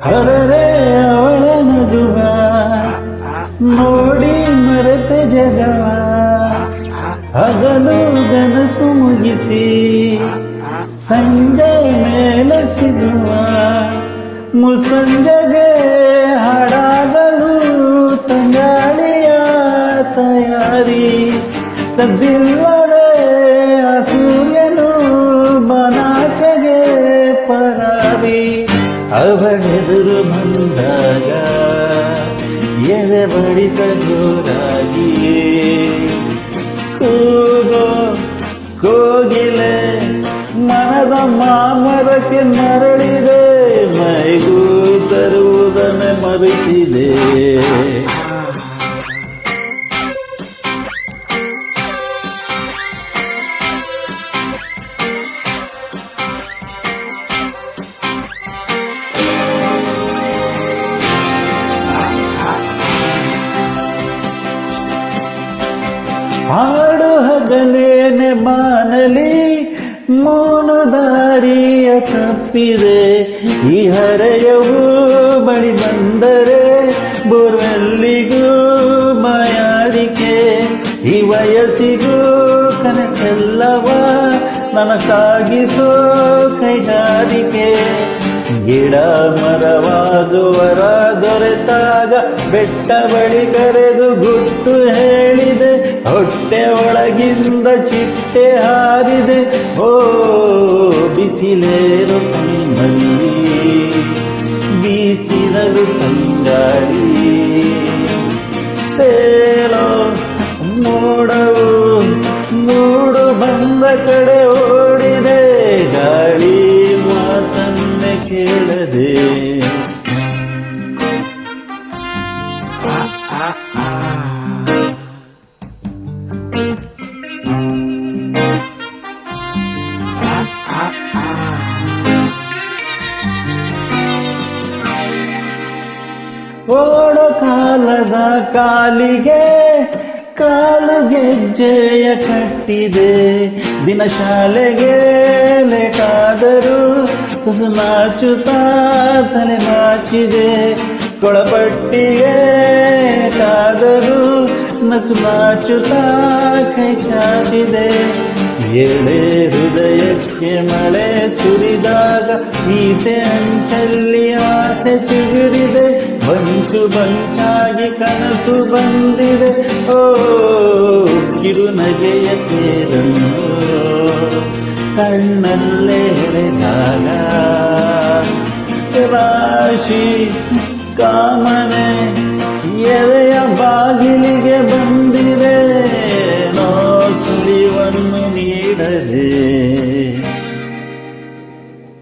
ಅರರೆ ಅವಳ ನಗುವ ನೋಡಿ ಮರೆತ ಜಗವ ಹಗಲು ಗನಸು ಮುಗಿಸಿ ಸಂಜೆ ಮೇಲೆ ಸಿಗುವ ಮುಸಂಜೆಗೆ ಹಾಡಾಗಲು ತಂಗಾಳಿಯ ತಯಾರಿ ಸದ್ದಿಲ್ಲದೆ ಆ ಸೂರ್ಯನು ಬನಾಚೆಗೆ ಪರಾರಿ ಅವಳೆದುರು ಬಂದಾಗ ಎದೆ ಬಡಿತ ಜೋರಾಗಿ ಕೂಗೋ ಕೋಗಿಲೆ ಮನದ ಮಾಮರಕ್ಕೆ ಮರಳಿದೆ ಮೈಗೂ ತರುವುದನ್ನೇ ಮರೆತಿದೆ ಹಾಡು ಹಗಲೇನೆ ಬಾನಲಿ ಮೌನ ದಾರಿಯ ತಪ್ಪಿದೆ ಈ ಹರೆಯವು ಬಳಿ ಬಂದರೆ ಬೋರ್ವೆಲ್ಲಿಗೂ ಬಾಯಾರಿಕೆ ಈ ವಯಸ್ಸಿಗೂ ಕನಸೆಲ್ಲವ ನನಸಾಗಿಸೋ ಕೈಗಾರಿಕೆ ಗಿಡ ಮರವಾಗುವರ ದೊರೆತಾಗ ಬೆಟ್ಟ ಬಳಿ ಕರೆದು ಗುಟ್ಟು ಹೇಳಿದೆ ಹೊಟ್ಟೆ ಒಳಗಿಂದ ಚಿಟ್ಟೆ ಹಾರಿದೆ ಓ ಬಿಸಿಲೇರು ಕಣ್ಣಲ್ಲಿ ಬೀಸಿನದು ತಂಗಾಳಿ ತೇಲೋ ಮೋಡವು ಮೂಡು ಬಂದ ಕಡೆ ಓಡಿದೆ ಗಾಳಿ ಮಾತನ್ನೇ ಕೇಳದೆ ಓಡೋ ಕಾಲದ ಕಾಲಿಗೆ ಕಾಲು ಗೆಜ್ಜೆಯ ಕಟ್ಟಿದೆ ದಿನ ಶಾಲೆಗೆ ಲೇಟಾದರೂ ತುಸು ನಾಚುತ್ತಾ ತಲೆ ಮಾಚಿದೆ ಕೊಳಪಟ್ಟಿಗೆ ಕಾದರೂ ನಸು ನಾಚುತ್ತಾ ಕೈ ಚಾಚಿದೆ ಎಳೆ ಹೃದಯಕ್ಕೆ ಮಳೆ ಸುರಿದಾಗ ಮೀಸೆ ಅಂಚಲ್ಲಿ ಆಸೆ ಚಿಗುರಿದೆ ಬಂಚು ಬಂಚಾಗಿ ಕನಸು ಬಂದಿದೆ ಓ ಕಿರುನಗೆಯ ತೇರನ್ನು ಕಣ್ಣಲ್ಲೇ ಎಳೆದಾಗ ರಾಶಿ ಕಾಮನೆ ಎದೆಯ ಬಾಗಿಲಿಗೆ ಬಂದ